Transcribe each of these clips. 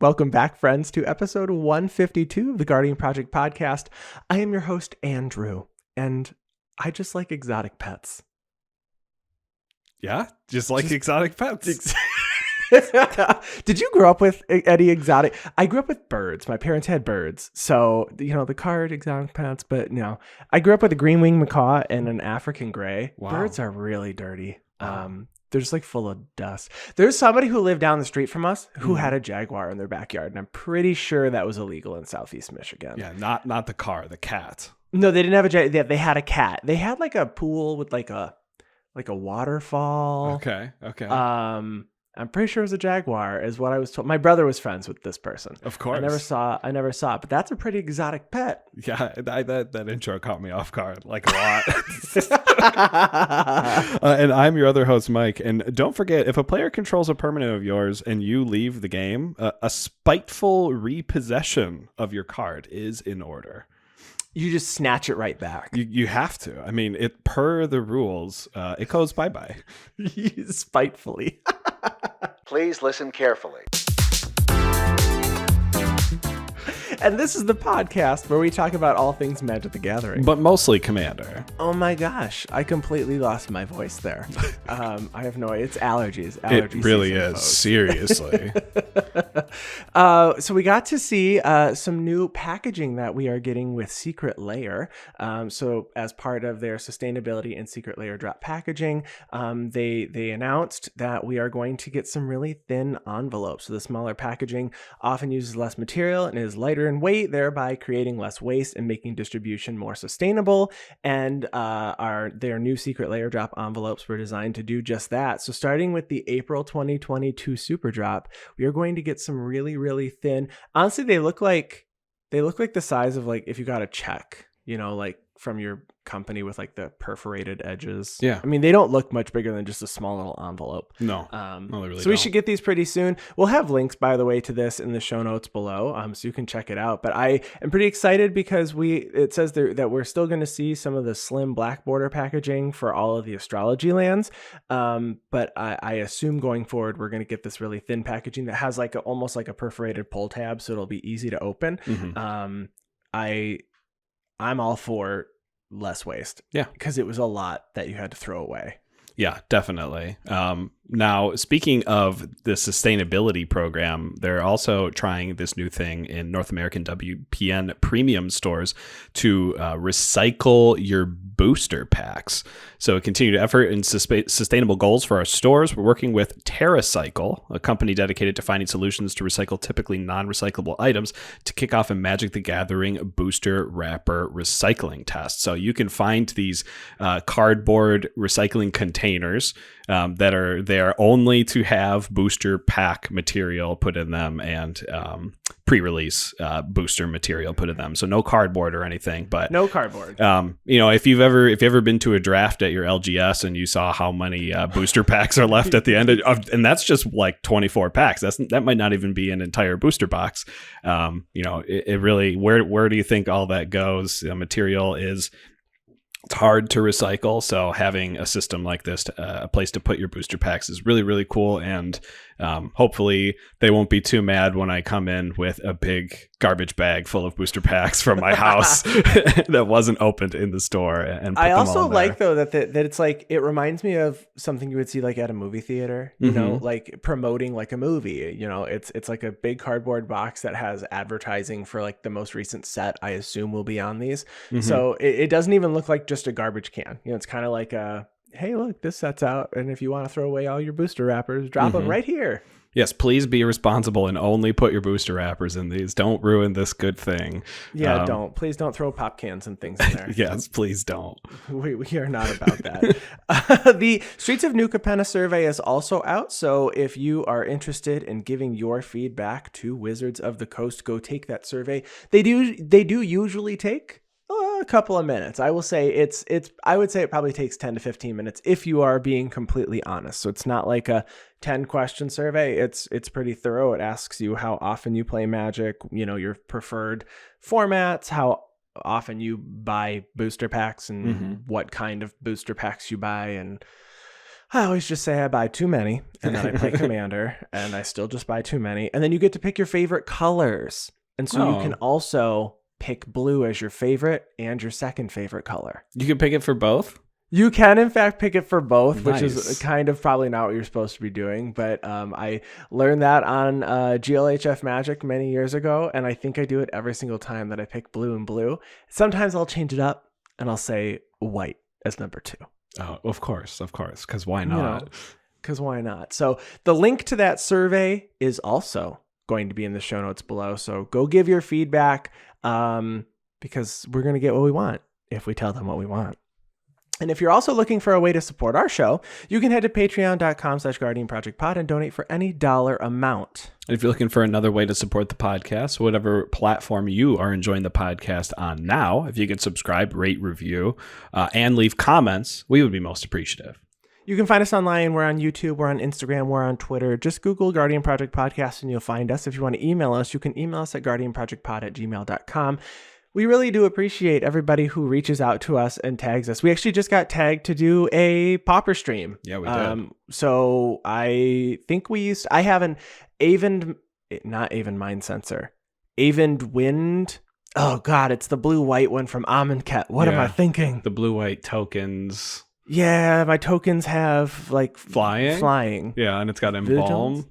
Welcome back, friends, to episode 152 of the Guardian Project podcast. I am your host, Andrew, and I just like exotic pets. Yeah, just exotic pets. Did you grow up with any exotic? I grew up with birds. My parents had birds. So, the card, exotic pets, but I grew up with a green-winged macaw and an African gray. Wow. Birds are really dirty. Wow. They're just full of dust. There's somebody who lived down the street from us who had a jaguar in their backyard, and I'm pretty sure that was illegal in Southeast Michigan. Yeah, not the car, the cat. No, they didn't have a jaguar. They had a cat. They had a pool with a waterfall. Okay. I'm pretty sure it was a jaguar, is what I was told. My brother was friends with this person. Of course. I never saw it, but that's a pretty exotic pet. Yeah, that intro caught me off guard a lot. And I'm your other host, Mike. And don't forget, if a player controls a permanent of yours and you leave the game, a spiteful repossession of your card is in order. You just snatch it right back. You have to. I mean, per the rules, it goes bye-bye. Spitefully. Please listen carefully. And this is the podcast where we talk about all things Magic the Gathering. But mostly Commander. Oh my gosh, I completely lost my voice there. I have no idea. It's allergies. It really is, folks. Seriously. So we got to see some new packaging that we are getting with Secret Lair. So as part of their sustainability and Secret Lair drop packaging, they announced that we are going to get some really thin envelopes. So the smaller packaging often uses less material and is lighter in weight, thereby creating less waste and making distribution more sustainable. And their new Secret Lair drop envelopes were designed to do just that. So starting with the April 2022 Super Drop, we are going to get some really, really thin. Honestly, they look like the size of if you got a check, from your company with the perforated edges. Yeah. I mean, they don't look much bigger than just a small little envelope. No. No, they really so we should get these pretty soon. We'll have links, by the way, to this in the show notes below, so you can check it out. But I am pretty excited because it says there that we're still going to see some of the slim black border packaging for all of the astrology lands. But I assume going forward, we're going to get this really thin packaging that has almost like a perforated pull tab, so it'll be easy to open. Mm-hmm. I'm all for less waste. Yeah. Because it was a lot that you had to throw away. Yeah, definitely. Now, speaking of the sustainability program, they're also trying this new thing in North American WPN premium stores to recycle your booster packs. So a continued effort in sustainable goals for our stores. We're working with TerraCycle, a company dedicated to finding solutions to recycle typically non-recyclable items, to kick off a Magic the Gathering booster wrapper recycling test. So you can find these cardboard recycling containers that are there only to have booster pack material put in them and pre-release booster material put in them. So no cardboard or anything, but no cardboard. If you've ever been to a draft at your LGS and you saw how many booster packs are left at the end and that's just 24 packs. That might not even be an entire booster box. It really, where do you think all that goes? The material it's hard to recycle, so having a system like this, a place to put your booster packs, is really, really cool. And hopefully they won't be too mad when I come in with a big garbage bag full of booster packs from my house that wasn't opened in the store. And put I them also all like though that it's it reminds me of something you would see at a movie theater, promoting a movie. It's like a big cardboard box that has advertising for the most recent set. I assume will be on these. Mm-hmm. So it doesn't even look like just a garbage can. It's kind of like a, hey, look, this set's out, and if you want to throw away all your booster wrappers, drop them right here. Yes, please be responsible and only put your booster wrappers in these. Don't ruin this good thing. Yeah, don't. Please don't throw pop cans and things in there. Yes, please don't. We are not about that. The Streets of New Capenna survey is also out, so if you are interested in giving your feedback to Wizards of the Coast, go take that survey. They do usually take a couple of minutes. I will say I would say it probably takes 10 to 15 minutes if you are being completely honest. So it's not like a 10 question survey. It's pretty thorough. It asks you how often you play Magic, your preferred formats, how often you buy booster packs and what kind of booster packs you buy, and I always just say I buy too many, and then I play Commander, and I still just buy too many. And then you get to pick your favorite colors. And so you can also pick blue as your favorite and your second favorite color. You can pick it for both? You can, in fact, pick it for both, Nice. which is kind of probably not what you're supposed to be doing. But I learned that on GLHF Magic many years ago, and I think I do it every single time that I pick blue and blue. Sometimes I'll change it up, and I'll say white as number 2. Oh, of course, because why not? Because why not? So the link to that survey is also going to be in the show notes below. So go give your feedback because we're going to get what we want if we tell them what we want. And if you're also looking for a way to support our show, you can head to patreon.com/guardianprojectpod and donate for any dollar amount. And if you're looking for another way to support the podcast, whatever platform you are enjoying the podcast on now, if you could subscribe, rate, review, and leave comments, we would be most appreciative. You can find us online. We're on YouTube. We're on Instagram. We're on Twitter. Just Google Guardian Project Podcast and you'll find us. If you want to email us, you can email us at guardianprojectpod@gmail.com. We really do appreciate everybody who reaches out to us and tags us. We actually just got tagged to do a Pauper stream. Yeah, we did. So I think I have an not Aven Mind Sensor, Aven Wind. Oh God, it's the blue-white one from Amonkhet. What am I thinking? The blue-white tokens. Yeah, my tokens have like flying. Yeah, and it's got embalm.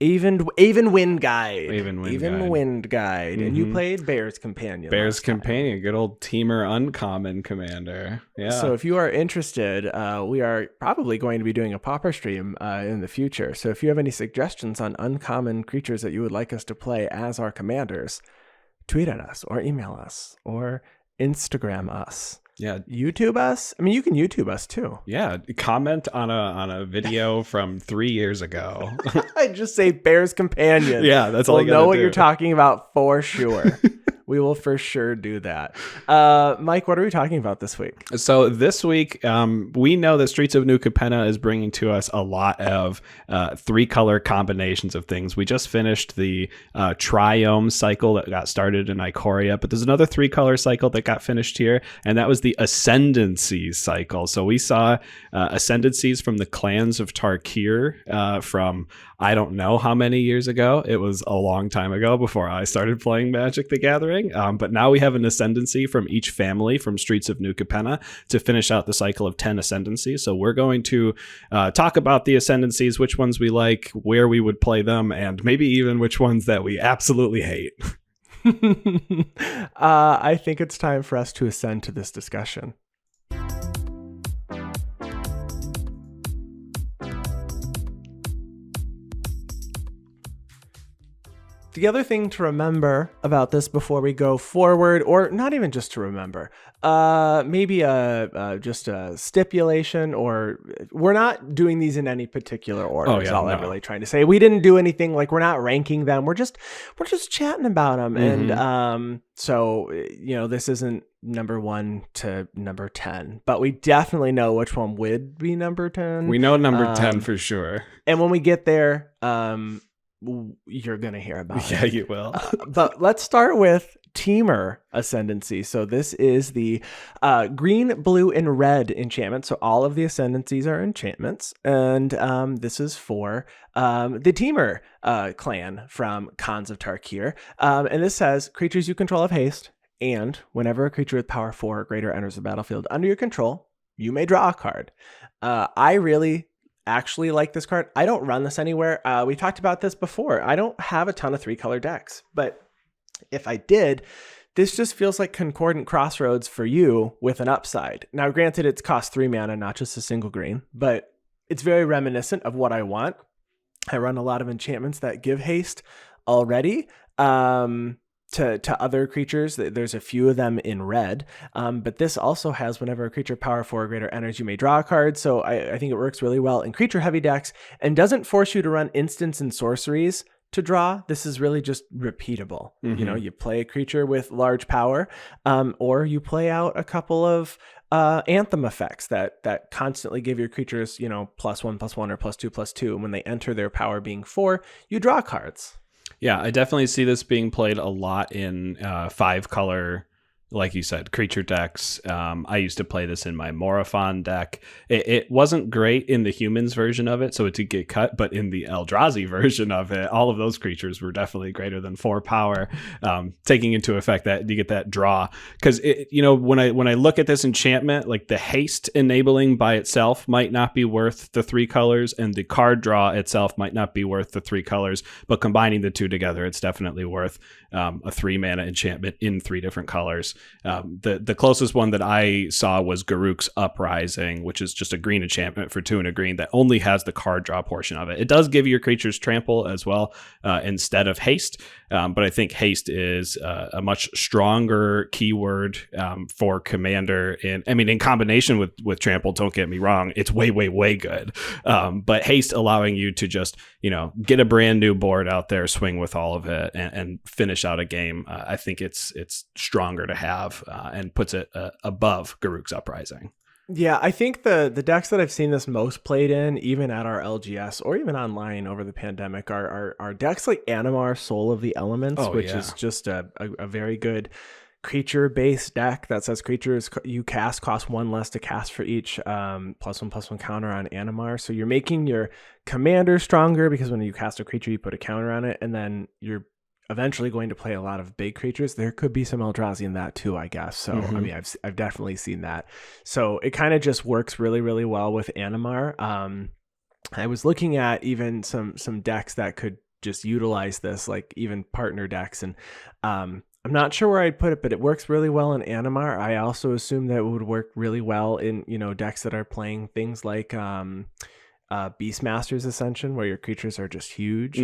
Aven Wind Guide. Wind Guide. Mm-hmm. And you played Bear's Companion. Bear's Companion, good old Teamer Uncommon Commander. Yeah. So if you are interested, we are probably going to be doing a Pauper stream in the future. So if you have any suggestions on uncommon creatures that you would like us to play as our commanders, tweet at us or email us or Instagram us. Yeah, YouTube us. I mean, you can YouTube us too. Yeah, comment on a video from 3 years ago. I just say Bear's Companion. Yeah, that's all. We'll know what you're talking about for sure. We will for sure do that. Mike, what are we talking about this week? So this week, we know that Streets of New Capenna is bringing to us a lot of 3-color combinations of things. We just finished the Triome cycle that got started in Ikoria, but there's another 3-color cycle that got finished here, and that was the Ascendancy cycle. So we saw Ascendencies from the clans of Tarkir from I don't know how many years ago. It was a long time ago before I started playing Magic the Gathering. But now we have an Ascendancy from each family from Streets of New Capenna to finish out the cycle of 10 Ascendancies. So we're going to talk about the Ascendancies, which ones we like, where we would play them, and maybe even which ones that we absolutely hate. I think it's time for us to ascend to this discussion. The other thing to remember about this before we go forward, or not even just to remember, maybe just a stipulation, or we're not doing these in any particular order. I'm really trying to say. We didn't do anything, like we're not ranking them. We're just chatting about them, and so this isn't number 1 to number 10, but we definitely know which one would be number 10. We know number 10 for sure, and when we get there, you're gonna hear about it. Yeah, you will. But let's start with Teamer Ascendancy. So this is the green, blue, and red enchantment. So all of the Ascendancies are enchantments, and this is for the Teamer clan from Khans of Tarkir. And this says creatures you control have haste, and whenever a creature with power 4 or greater enters the battlefield under your control, you may draw a card. I really actually like this card. I don't run this anywhere. We talked about this before. I don't have a ton of 3-color decks, but if I did, this just feels like Concordant Crossroads for you with an upside. Now, granted, it's cost 3 mana, not just a single green, but it's very reminiscent of what I want. I run a lot of enchantments that give haste already. To other creatures, there's a few of them in red, but this also has whenever a creature power 4 or greater enters, you may draw a card. So I think it works really well in creature heavy decks and doesn't force you to run instants and sorceries to draw. This is really just repeatable. You play a creature with large power, or you play out a couple of anthem effects that constantly give your creatures +1/+1 or +2/+2, and when they enter their power being 4, you draw cards. Yeah, I definitely see this being played a lot in 5-color like you said, creature decks. I used to play this in my Morophon deck. It wasn't great in the humans version of it, so it did get cut, but in the Eldrazi version of it, all of those creatures were definitely greater than 4 power, taking into effect that you get that draw. Because, when I look at this enchantment, like the haste enabling by itself might not be worth the 3 colors, and the card draw itself might not be worth the 3 colors, but combining the 2 together, it's definitely worth a 3 mana enchantment in 3 different colors. The closest one that I saw was Garuk's Uprising, which is just a green enchantment for 2 and a green that only has the card draw portion of it. It does give your creatures trample as well instead of haste, but I think haste is a much stronger keyword for commander. In combination with trample, don't get me wrong, it's way, way, way good. But haste allowing you to just, get a brand new board out there, swing with all of it, and finish out a game. I think it's stronger to have and puts it above Garuk's Uprising. Yeah, I think the decks that I've seen this most played in, even at our LGS or even online over the pandemic, are decks like Animar, Soul of the Elements, which is just a very good creature-based deck that says creatures you cast cost 1 less to cast for each +1/+1 counter on Animar. So you're making your commander stronger because when you cast a creature, you put a counter on it, and then you're eventually going to play a lot of big creatures. There could be some Eldrazi in that too, I guess. So I've definitely seen that. So it kind of just works really, really well with Animar. I was looking at even some decks that could just utilize this, like even partner decks, and I'm not sure where I'd put it, but it works really well in Animar. I also assume that it would work really well in decks that are playing things like Beastmaster's Ascension, where your creatures are just huge.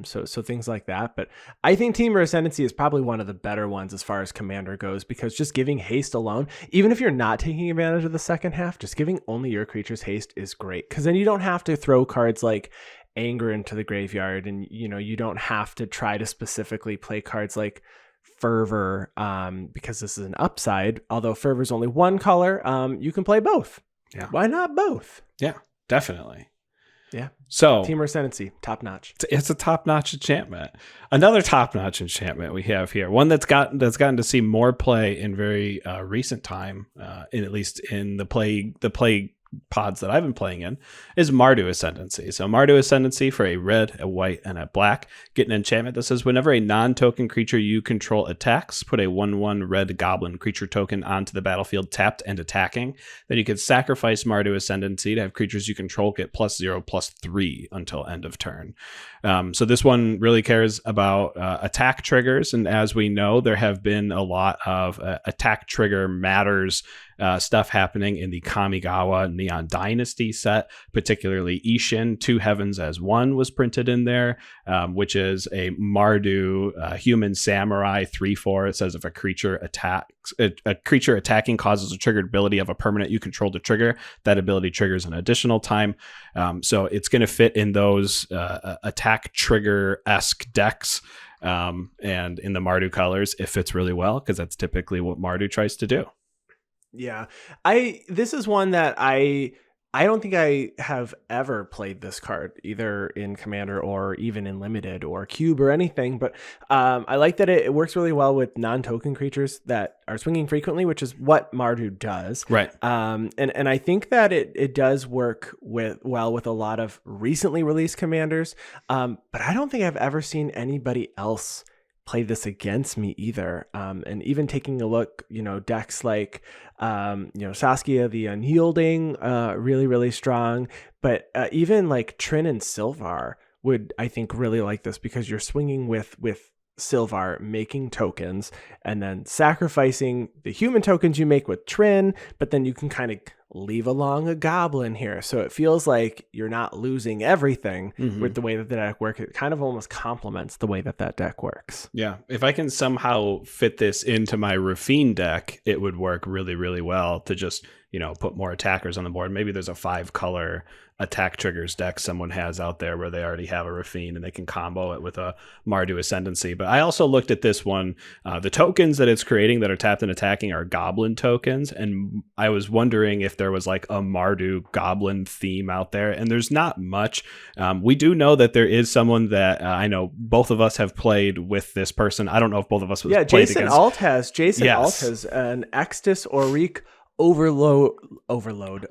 So things like that. But I think Temur Ascendancy is probably one of the better ones as far as commander goes, because just giving haste alone, even if you're not taking advantage of the second half, just giving only your creatures haste is great, because then you don't have to throw cards like Anger into the graveyard, and you don't have to try to specifically play cards like Fervor, because this is an upside. Although Fervor is only 1 color, you can play both. Yeah, why not both? Yeah, definitely. Yeah. So Temur Ascendancy, top notch. It's a top notch enchantment. Another top notch enchantment we have here, one that's gotten to see more play in very recent time, at least in the play pods that I've been playing in, is Mardu Ascendancy. So Mardu Ascendancy for a red, a white, and a black. Get an enchantment that says whenever a non-token creature you control attacks, put a 1/1 red goblin creature token onto the battlefield tapped and attacking. Then you can sacrifice Mardu Ascendancy to have creatures you control get +0/+3 until end of turn. So this one really cares about attack triggers, and as we know, there have been a lot of attack trigger matters stuff happening in the Kamigawa Neon Dynasty set, particularly Ishin 2 Heavens as 1 was printed in there, which is a Mardu human samurai 3/4. It says if a creature attacks, a creature attacking causes a triggered ability of a permanent you control to trigger, that ability triggers an additional time. So it's going to fit in those attack trigger-esque decks. And in the Mardu colors, it fits really well because that's typically what Mardu tries to do. Yeah, this is one that I don't think I have ever played this card, either in Commander or even in Limited or Cube or anything. But I like that it works really well with non-token creatures that are swinging frequently, which is what Mardu does. Right. And I think that it does work well with a lot of recently released commanders. But I don't think I've ever seen anybody else play this against me either. And even taking a look, decks like, Saskia the Unyielding, really, really strong. But even like Trin and Sylvar would, I think, really like this, because you're swinging with Sylvar, making tokens, and then sacrificing the human tokens you make with Trin, but then you can kind of leave along a goblin here. So it feels like you're not losing everything with the way that the deck works. It kind of almost complements the way that deck works. Yeah. If I can somehow fit this into my Rafine deck, it would work really, really well to just, put more attackers on the board. Maybe there's a 5-color attack triggers deck someone has out there where they already have a Rafine and they can combo it with a Mardu Ascendancy. But I also looked at this one. The tokens that it's creating that are tapped and attacking are goblin tokens. And I was wondering if there was like a Mardu goblin theme out there. And there's not much. We do know that there is someone that I know both of us have played with this person. I don't know if both of us played Jason against. Alt has an Extus Auric Overlord.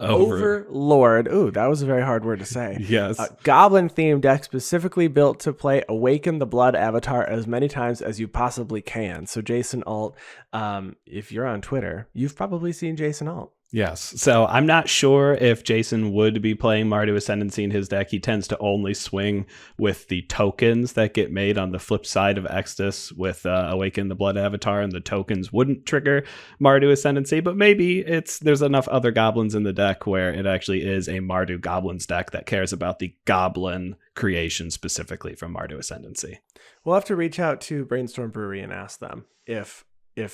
Ooh, that was a very hard word to say. Yes. Goblin themed deck specifically built to play Awaken the Blood avatar as many times as you possibly can. So Jason Alt, if you're on Twitter, you've probably seen Jason Alt. Yes. So I'm not sure if Jason would be playing Mardu Ascendancy in his deck. He tends to only swing with the tokens that get made on the flip side of Extus with Awaken the Blood Avatar, and the tokens wouldn't trigger Mardu Ascendancy. But maybe there's enough other goblins in the deck where it actually is a Mardu Goblins deck that cares about the goblin creation specifically from Mardu Ascendancy. We'll have to reach out to Brainstorm Brewery and ask them if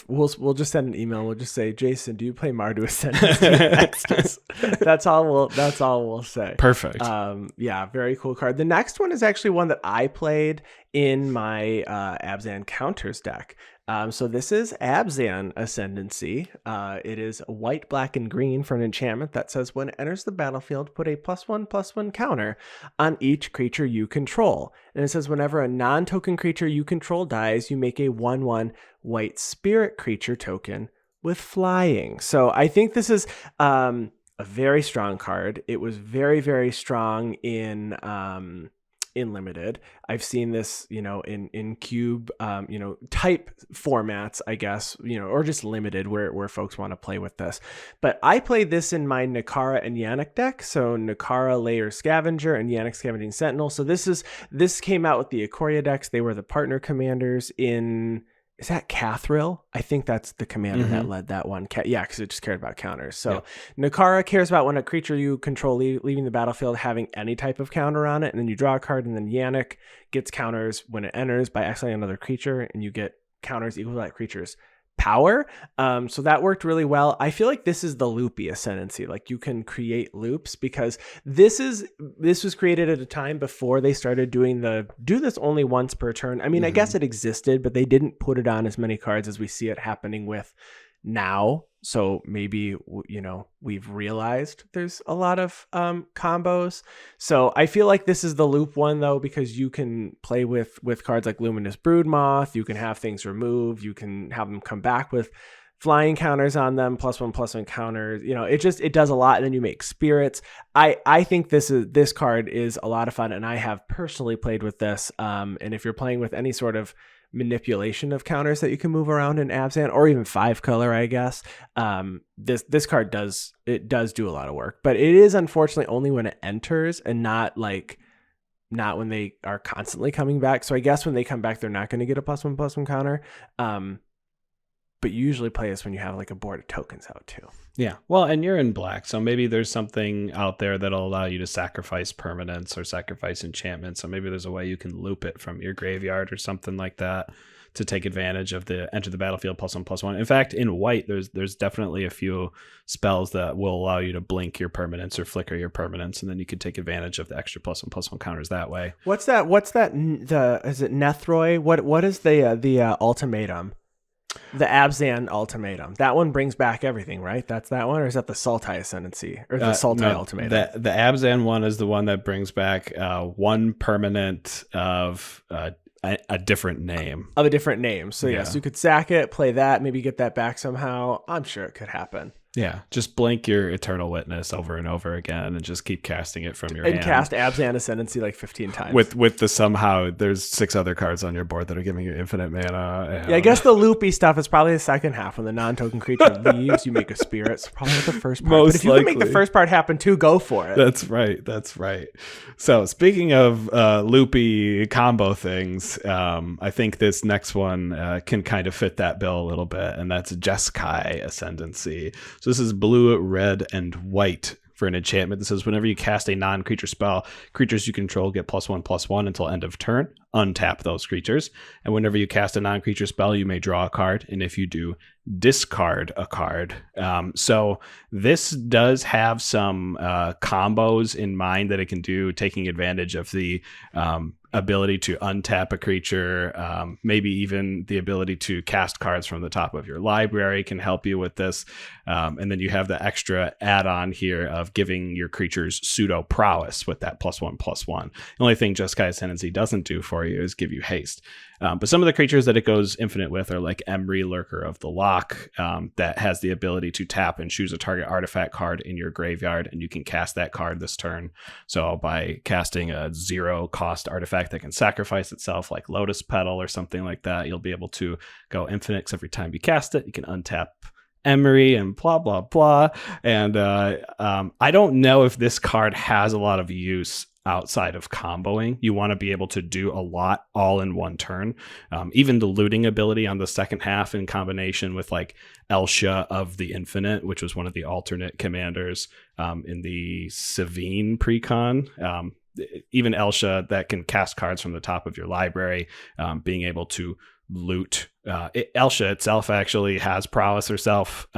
we'll just send an email. We'll just say, Jason, do you play Mardu Ascendancy? That's all we'll say. Perfect. Very cool card. The next one is actually one that I played in my Abzan Counters deck. So this is Abzan Ascendancy. It is white, black, and green for an enchantment that says when it enters the battlefield, put a +1/+1 counter on each creature you control. And it says whenever a non-token creature you control dies, you make a 1/1 white spirit creature token with flying. So I think this is a very strong card. It was very, very strong in limited. I've seen this, in cube, type formats, I guess, or just limited where folks want to play with this. But I played this in my Nakara and Yannick deck. So Nakara Lair Scavenger and Yannick Scavenging Sentinel. So this came out with the Ikoria decks. They were the partner commanders in. Is that Cathril? I think that's the commander that led that one. Because it just cared about counters. So Nakara cares about when a creature you control leaving the battlefield having any type of counter on it, and then you draw a card, and then Yannick gets counters when it enters by exiling another creature, and you get counters equal to that creature's power. So that worked really well. I feel like this is the loopy Ascendancy. Like you can create loops because this was created at a time before they started doing do this only once per turn. I mean, I guess it existed, but they didn't put it on as many cards as we see it happening with now. So maybe, we've realized there's a lot of combos. So I feel like this is the loop one, though, because you can play with cards like Luminous Broodmoth. You can have things removed. You can have them come back with flying counters on them, +1/+1 counters. It does a lot. And then you make spirits. I think this card is a lot of fun. And I have personally played with this. And if you're playing with any sort of manipulation of counters that you can move around in Abzan, or even 5-color, I guess, this card does do a lot of work, but it is unfortunately only when it enters and not when they are constantly coming back. So I guess when they come back, they're not going to get a +1/+1 counter. But you usually play this when you have like a board of tokens out too. Yeah. Well, and you're in black, so maybe there's something out there that'll allow you to sacrifice permanents or sacrifice enchantments. So maybe there's a way you can loop it from your graveyard or something like that to take advantage of the enter the battlefield +1/+1. In fact, in white, there's definitely a few spells that will allow you to blink your permanents or flicker your permanents, and then you could take advantage of the extra +1/+1 counters that way. What's that? Is it Nethroi? What is the ultimatum? The Abzan ultimatum. That one brings back everything, right? That's that one, or is that the Sultai Ascendancy or the Sultai ultimatum? The Abzan one is the one that brings back one permanent of a different name. Of a different name. So yes, you could sack it, play that, maybe get that back somehow. I'm sure it could happen. Yeah, just blink your Eternal Witness over and over again and just keep casting it from your hand. And cast Abzan Ascendancy like 15 times. With the somehow there's 6 other cards on your board that are giving you infinite mana. Yeah, I guess the loopy stuff is probably the second half. When the non-token creature leaves, you make a spirit. So probably not the first part. But if you can make the first part happen too, go for it. That's right. So speaking of loopy combo things, I think this next one can kind of fit that bill a little bit, and that's Jeskai Ascendancy. So this is blue, red, and white for an enchantment that says whenever you cast a non-creature spell, creatures you control get +1/+1 until end of turn. Untap those creatures. And whenever you cast a non-creature spell, you may draw a card. And if you do, discard a card. So this does have some combos in mind that it can do, taking advantage of the ability to untap a creature, maybe even the ability to cast cards from the top of your library can help you with this. And then you have the extra add-on here of giving your creatures pseudo prowess with that +1/+1. The only thing Jeskai Ascendancy doesn't do for you is give you haste. But some of the creatures that it goes infinite with are like Emry, Lurker of the Loch, that has the ability to tap and choose a target artifact card in your graveyard, and you can cast that card this turn. So by casting a 0-cost artifact that can sacrifice itself, like Lotus Petal or something like that, you'll be able to go infinite, 'cause every time you cast it, you can untap Emery and blah, blah, blah. And I don't know if this card has a lot of use outside of comboing. You want to be able to do a lot all in one turn. Even the looting ability on the second half in combination with like Elsha of the Infinite, which was one of the alternate commanders in the Savine precon. Even Elsha that can cast cards from the top of your library, being able to loot. Elsha itself actually has prowess herself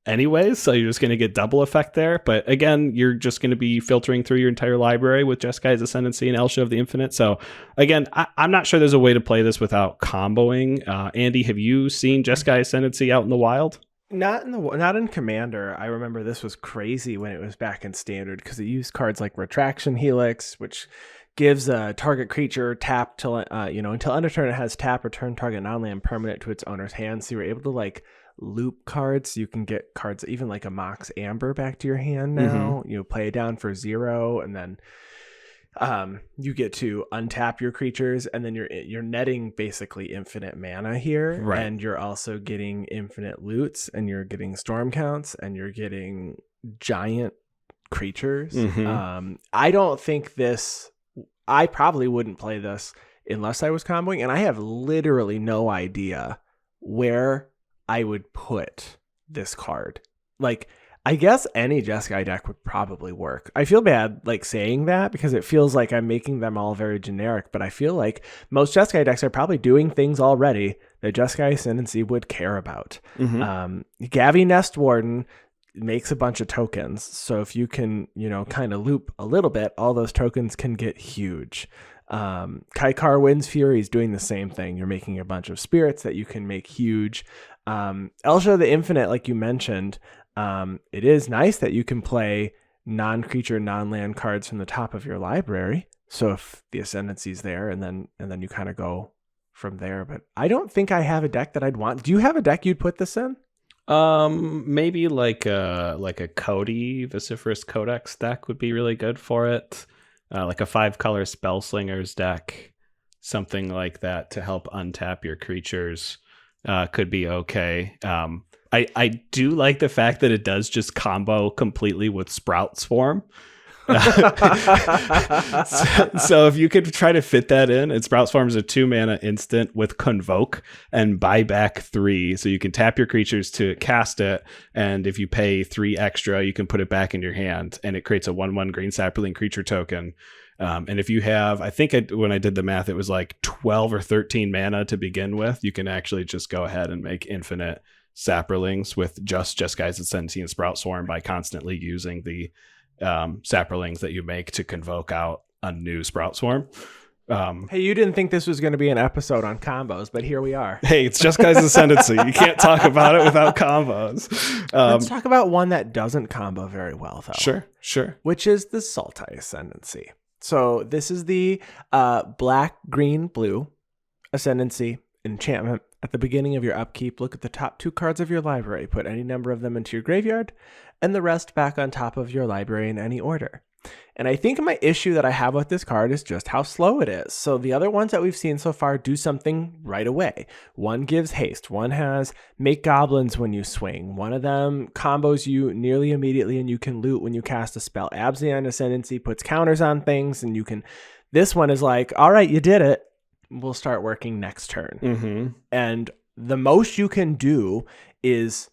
anyways, so you're just going to get double effect there. But again, you're just going to be filtering through your entire library with Jeskai's Ascendancy and Elsha of the Infinite. So again, I'm not sure there's a way to play this without comboing. Andy, have you seen Jeskai Ascendancy out in the wild? Not in Commander. I remember this was crazy when it was back in Standard, because it used cards like Retraction Helix, which gives a target creature tap till until end of turn it has tap, return target non-land permanent to its owner's hand. So you're able to like loop cards. You can get cards even like a Mox Amber back to your hand now. You play it down for 0, and then you get to untap your creatures, and then you're netting basically infinite mana here, right? And you're also getting infinite loots, and you're getting storm counts, and you're getting giant creatures. I don't think this. I probably wouldn't play this unless I was comboing, and I have literally no idea where I would put this card. Like, I guess any Jeskai deck would probably work. I feel bad like saying that because it feels like I'm making them all very generic, but I feel like most Jeskai decks are probably doing things already that Jeskai Ascendancy would care about. Gabby Nest Warden makes a bunch of tokens, so if you can, kind of loop a little bit, all those tokens can get huge. Kaikar Wind's Fury is doing the same thing. You're making a bunch of spirits that you can make huge. Elsha the Infinite, like you mentioned, it is nice that you can play non-creature, non-land cards from the top of your library. So if the Ascendancy's there, and then you kind of go from there. But I don't think I have a deck that I'd want. Do you have a deck you'd put this in? Maybe like a Cody Vociferous Codex deck would be really good for it. Like a 5-color Spellslingers deck, something like that to help untap your creatures could be okay. I do like the fact that it does just combo completely with Sprout Swarm. So if you could try to fit that in, and Sprout Swarm is a 2-mana instant with Convoke and buy back 3, so you can tap your creatures to cast it, and if you pay 3 extra, you can put it back in your hand, and it creates a 1/1 green sapling creature token. And if you have, when I did the math, it was like 12 or 13 mana to begin with, you can actually just go ahead and make infinite Saprolings with just Jeskai's Ascendancy and Sprout Swarm by constantly using the Saprolings that you make to convoke out a new Sprout Swarm. Hey, you didn't think this was going to be an episode on combos, but here we are. Hey, it's Jeskai's Ascendancy. You can't talk about it without combos. Let's talk about one that doesn't combo very well, though. Sure. Which is the Sultai Ascendancy. So this is the black, green, blue Ascendancy Enchantment. At the beginning of your upkeep, look at the top 2 cards of your library. Put any number of them into your graveyard, and the rest back on top of your library in any order. And I think my issue that I have with this card is just how slow it is. So the other ones that we've seen so far do something right away. One gives haste. One has make goblins when you swing. One of them combos you nearly immediately, and you can loot when you cast a spell. Absian Ascendancy puts counters on things, and you can... This one is like, all right, you did it. We'll start working next turn. And the most you can do is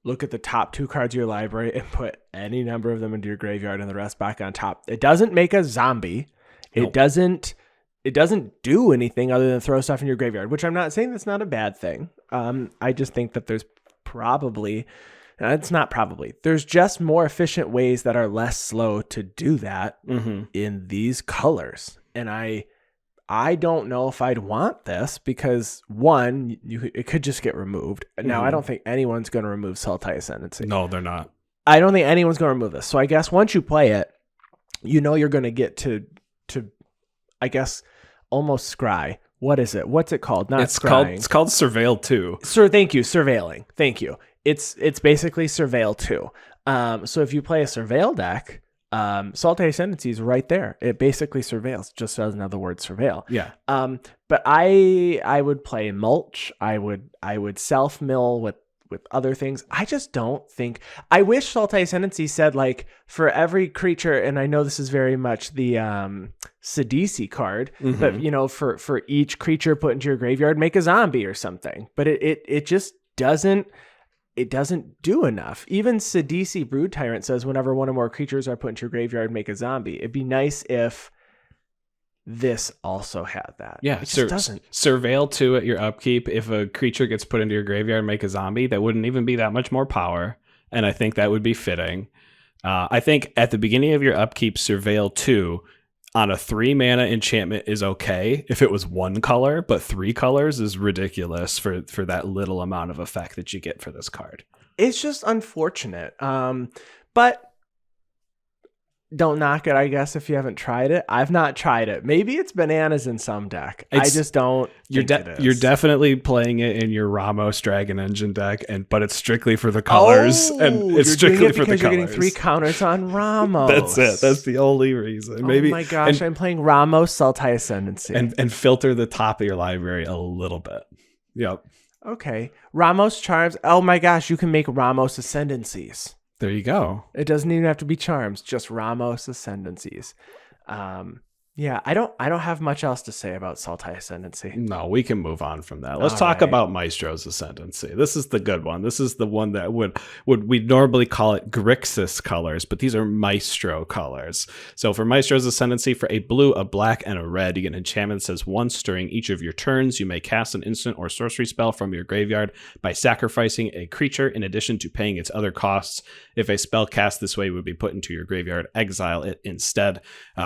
look at the top 2 cards of your library and put any number of them into your graveyard and the rest back on top. It doesn't make a zombie. Nope. It doesn't do anything other than throw stuff in your graveyard, which I'm not saying that's not a bad thing. I just think that there's there's just more efficient ways that are less slow to do that in these colors. And I don't know if I'd want this because one, it could just get removed. Now, I don't think anyone's going to remove Sultai Ascendancy. No, they're not. I don't think anyone's going to remove this. So I guess once you play it, you're going to get to I guess almost scry. What is it? What's it called? Not scrying. It's called Surveil 2. Thank you. Surveilling. Thank you. It's basically Surveil 2. So if you play a Surveil deck, Sultai Ascendancy is right there. It basically surveils, just doesn't have the word surveil. Yeah. But I would play mulch. I would self mill with other things. I just don't think. I wish Sultai Ascendancy said like for every creature, and I know this is very much the Ascendancy card, but for each creature put into your graveyard, make a zombie or something. But it just doesn't. It doesn't do enough. Even Ascendancy Brood Tyrant says whenever one or more creatures are put into your graveyard, make a zombie. It'd be nice if this also had that. Yeah, it just doesn't. Surveil 2 at your upkeep. If a creature gets put into your graveyard, make a zombie. That wouldn't even be that much more power, and I think that would be fitting. I think at the beginning of your upkeep, Surveil 2 on a 3 mana enchantment is okay if it was 1 color, but 3 colors is ridiculous for that little amount of effect that you get for this card. It's just unfortunate. But don't knock it, I guess, if you haven't tried it. I've not tried it. Maybe it's bananas in some deck. I just don't think it is. You're definitely playing it in your Ramos Dragon Engine deck, but it's strictly for the colors. And it's strictly for the colors. You're getting 3 counters on Ramos. That's it. That's the only reason. Oh my gosh, I'm playing Ramos Sultai Ascendancy. And filter the top of your library a little bit. Yep. Okay. Ramos Charms. Oh my gosh, you can make Ramos Ascendancies. There you go. It doesn't even have to be charms, just Ramos Ascendancies. Yeah, I don't have much else to say about Sultai Ascendancy. No, we can move on from that. Let's talk about Maestro's Ascendancy. This is the good one. This is the one that we'd normally call it Grixis colors, but these are Maestro colors. So for Maestro's Ascendancy, for a blue, a black, and a red, you get an enchantment that says once during each of your turns, you may cast an instant or sorcery spell from your graveyard by sacrificing a creature in addition to paying its other costs. If a spell cast this way would be put into your graveyard, exile it instead.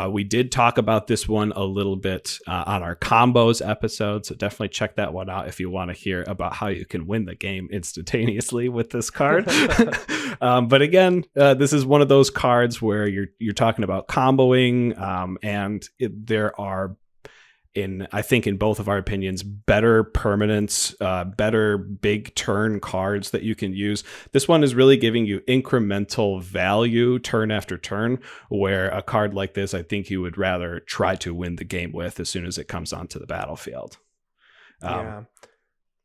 We did talk about this one a little bit on our combos episode, so definitely check that one out if you want to hear about how you can win the game instantaneously with this card. But again, this is one of those cards where you're talking about comboing, and there are, I think in both of our opinions, better permanents, better big turn cards that you can use. This one is really giving you incremental value turn after turn, where a card like this, I think you would rather try to win the game with as soon as it comes onto the battlefield. Yeah.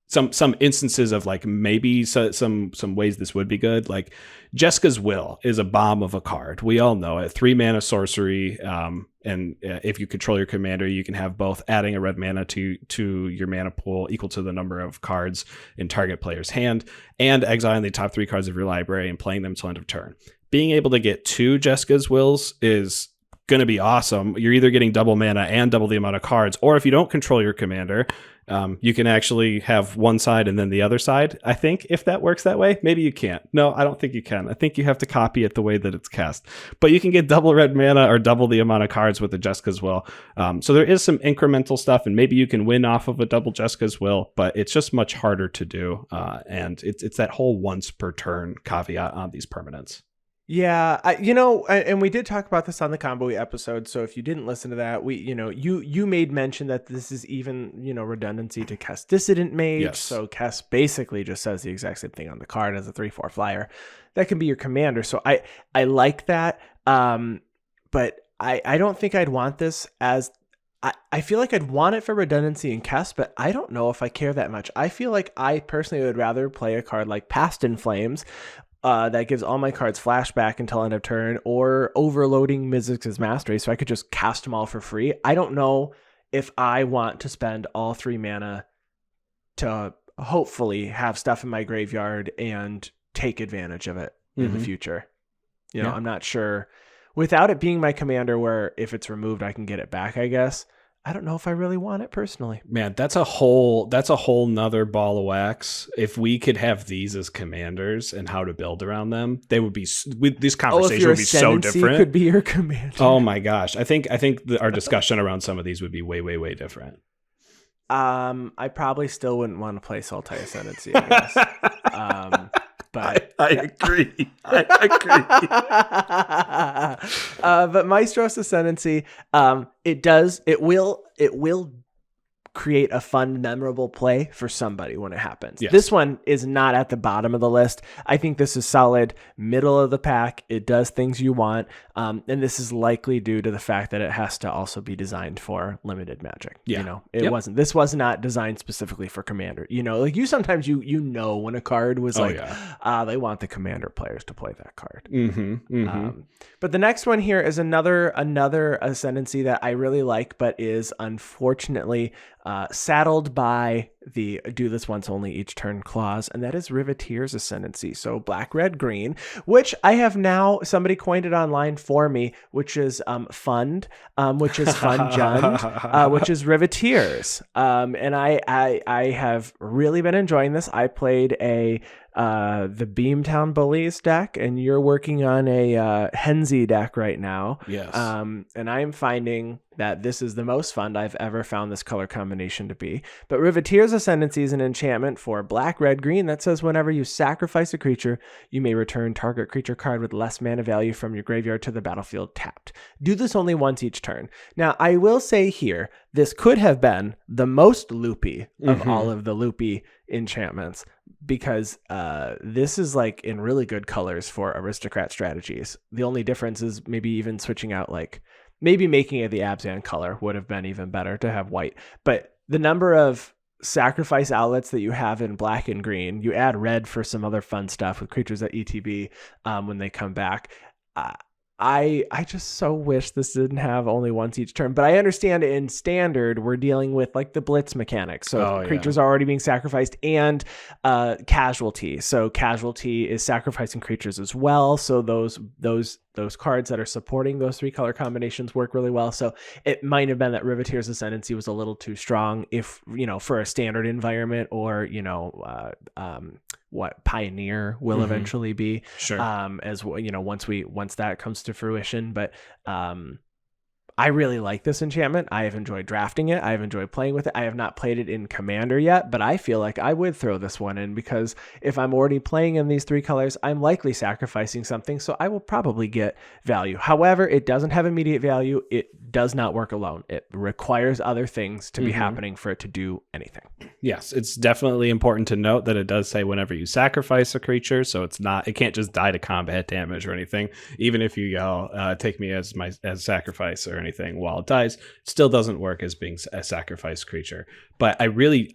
Some instances of like maybe some ways this would be good. Like Jeska's Will is a bomb of a card. We all know it. 3 mana sorcery. And if you control your commander, you can have both adding a red mana to your mana pool equal to the number of cards in target player's hand, and exiling the top 3 cards of your library and playing them till end of turn. Being able to get 2 Jeska's Wills is going to be awesome. You're either getting double mana and double the amount of cards, or if you don't control your commander, you can actually have one side and then the other side. I think if that works that way, maybe you can't. No, I don't think you can. I think you have to copy it the way that it's cast. But you can get double red mana or double the amount of cards with the Jeska's Will. So there is some incremental stuff, and maybe you can win off of a double Jeska's Will, but it's just much harder to do. And it's that whole once per turn caveat on these permanents. Yeah, and we did talk about this on the combo episode. So if you didn't listen to that, you made mention that this is even, redundancy to Kess Dissident Mage. Yes. So Kess basically just says the exact same thing on the card as a 3/4 flyer. That can be your commander. So I like that. But I don't think I'd want this as, I feel like I'd want it for redundancy in Kess, but I don't know if I care that much. I feel like I personally would rather play a card like Past in Flames, that gives all my cards flashback until end of turn, or overloading Mizzix's Mastery, so I could just cast them all for free. I don't know if I want to spend all 3 mana to hopefully have stuff in my graveyard and take advantage of it in the future. You know, I'm not sure without it being my commander where if it's removed, I can get it back, I guess. I don't know if I really want it personally. Man, that's a whole nother ball of wax. If we could have these as commanders and how to build around them, they would be this conversation would be so different. Could be your commander. Oh my gosh. I think our discussion around some of these would be way, way, way different. I probably still wouldn't want to play Sultai Ascendancy, I guess. But I agree. But Maestro's Ascendancy, it will create a fun, memorable play for somebody when it happens. Yes. This one is not at the bottom of the list. I think this is solid, middle of the pack. It does things you want. And this is likely due to the fact that it has to also be designed for limited Magic. Yeah. You know, this was not designed specifically for Commander. You know, like sometimes you know when a card was they want the Commander players to play that card. But the next one here is another Ascendancy that I really like, but is unfortunately saddled by the do this once only each turn clause, and that is Riveteer's Ascendancy. So black, red, green, which I have now, somebody coined it online for me, which is fund, which is fun jund, which is Riveteers. And I have really been enjoying this. I played the Beamtown Bullies deck, and you're working on a Henzi deck right now. Yes. And I am finding that this is the most fun I've ever found this color combination to be. But Riveteer's Ascendancy is an enchantment for black, red, green that says whenever you sacrifice a creature, you may return target creature card with less mana value from your graveyard to the battlefield tapped. Do this only once each turn. Now, I will say here, this could have been the most loopy of all of the loopy enchantments, because this is like in really good colors for aristocrat strategies. The only difference is maybe even switching out, like maybe making it the Abzan color would have been even better to have white. But the number of sacrifice outlets that you have in black and green, you add red for some other fun stuff with creatures at ETB when they come back. I just so wish this didn't have only once each turn, but I understand in standard we're dealing with like the blitz mechanics, so creatures are already being sacrificed, and casualty. So casualty is sacrificing creatures as well. So those cards that are supporting those three color combinations work really well. So it might have been that Riveteer's Ascendancy was a little too strong, if for a standard environment, or what Pioneer will eventually be. Sure. As once that comes to fruition. But I really like this enchantment. I have enjoyed drafting it. I have enjoyed playing with it. I have not played it in Commander yet, but I feel like I would throw this one in, because if I'm already playing in these three colors, I'm likely sacrificing something, so I will probably get value. However, it doesn't have immediate value. It does not work alone. It requires other things to be happening for it to do anything. Yes, it's definitely important to note that it does say whenever you sacrifice a creature, so it can't just die to combat damage or anything. Even if you yell, take me as sacrifice or anything while it dies, it still doesn't work as being a sacrifice creature. But I really